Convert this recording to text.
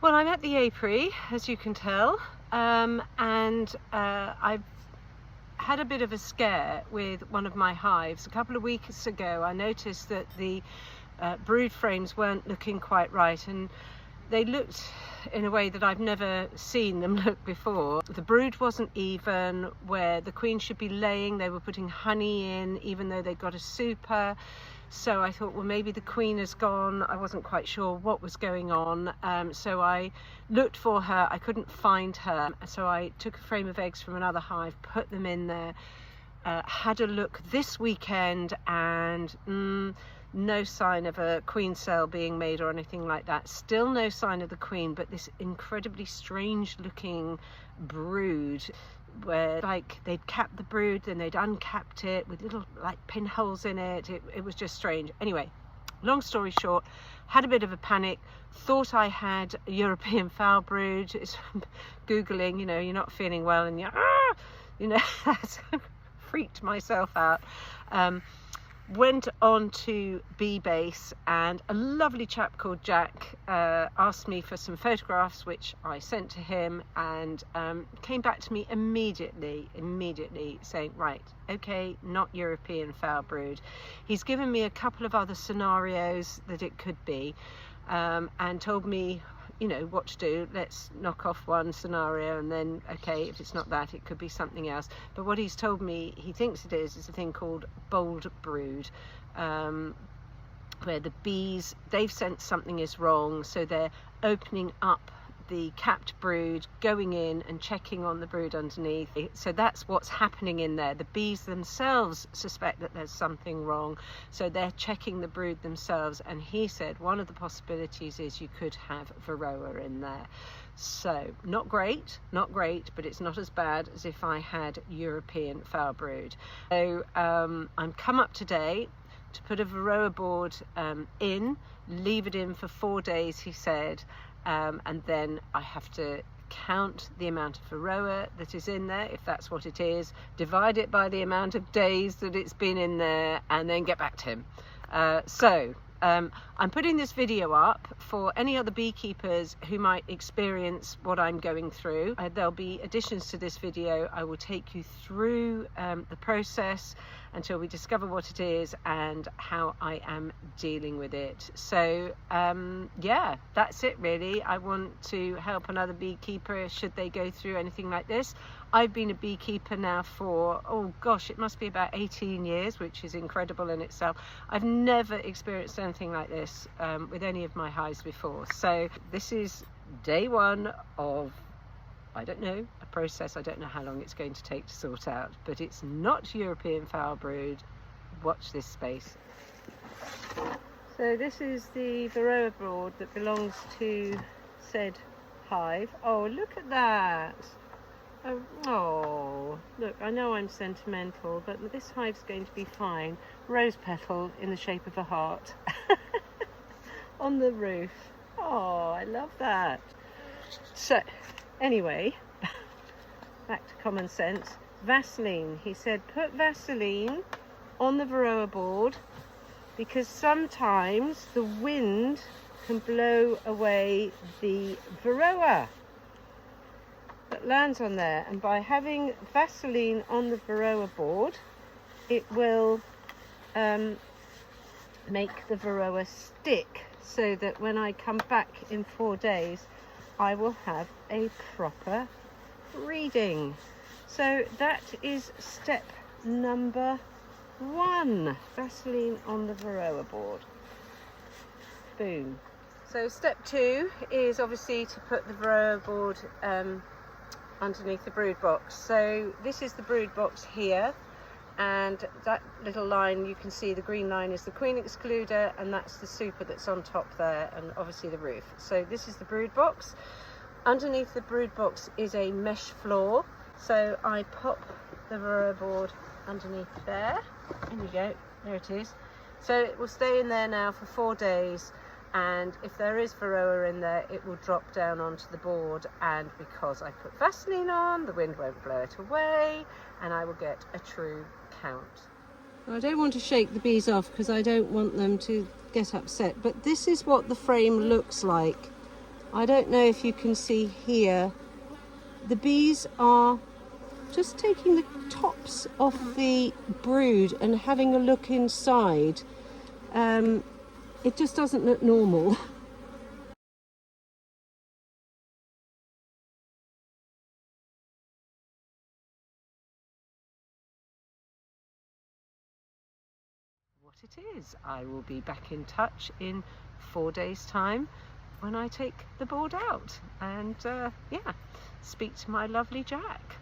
Well, I'm at the apiary, as you can tell, and I've had a bit of a scare with one of my hives. A couple of weeks ago I noticed that the brood frames weren't looking quite right, and they looked in a way that I've never seen them look before. The brood wasn't even where the queen should be laying. They were putting honey in even though they got a super. So I thought, well, maybe the queen has gone. I wasn't quite sure what was going on. So I looked for her. I couldn't find her. So I took a frame of eggs from another hive, put them in there, had a look this weekend, and no sign of a queen cell being made or anything like that. Still no sign of the queen, but this incredibly strange looking brood, where like they'd capped the brood, then they'd uncapped it with little like pinholes in it. It was just strange. Anyway, long story short, had a bit of a panic, thought I had a European foul brood. Googling, you know, you're not feeling well and you're freaked myself out. Went on to B-Base, and a lovely chap called Jack asked me for some photographs, which I sent to him, and came back to me immediately saying, right, okay, not European foul brood. He's given me a couple of other scenarios that it could be, and told me, you know, what to do. Let's knock off one scenario, and then, okay, if it's not that, it could be something else. But what he's told me he thinks it is a thing called bold brood, where the bees, they've sensed something is wrong, so they're opening up the capped brood, going in and checking on the brood underneath. So that's what's happening in there. The bees themselves suspect that there's something wrong, so they're checking the brood themselves. And he said one of the possibilities is you could have varroa in there. So not great, but it's not as bad as if I had European foul brood. So I'm come up today to put a varroa board in, leave it in for 4 days, he said. And then I have to count the amount of varroa that is in there, if that's what it is, divide it by the amount of days that it's been in there, and then get back to him. I'm putting this video up for any other beekeepers who might experience what I'm going through. There'll be additions to this video. I will take you through the process until we discover what it is and how I am dealing with it. So yeah, that's it really. I want to help another beekeeper should they go through anything like this. I've been a beekeeper now for, oh gosh, it must be about 18 years, which is incredible in itself. I've never experienced anything like this with any of my hives before. So this is day one of, I don't know, a process. I don't know how long it's going to take to sort out, but it's not European foul brood. Watch this space. So this is the varroa board that belongs to said hive. Oh, look at that. Oh, look, I know I'm sentimental, but this hive's going to be fine. Rose petal in the shape of a heart on the roof. Oh, I love that. So, anyway, back to common sense. Vaseline. He said put Vaseline on the varroa board because sometimes the wind can blow away the varroa that lands on there, and by having Vaseline on the varroa board, it will make the varroa stick, so that when I come back in 4 days I will have a proper reading. So that is step number 1, Vaseline on the varroa board. Boom. So step 2 is obviously to put the varroa board underneath the brood box. So this is the brood box here, and that little line, you can see the green line is the queen excluder, and that's the super that's on top there, and obviously the roof. So this is the brood box. Underneath the brood box is a mesh floor, so I pop the varroa board underneath there. There we go, there it is. So it will stay in there now for 4 days, and if there is varroa in there, it will drop down onto the board, and because I put Vaseline on, the wind won't blow it away, and I will get a true count. I don't want to shake the bees off because I don't want them to get upset, but this is what the frame looks like I don't know if you can see here, the bees are just taking the tops off the brood and having a look inside. It just doesn't look normal. What it is, I will be back in touch in 4 days' time when I take the board out and yeah, speak to my lovely Jack.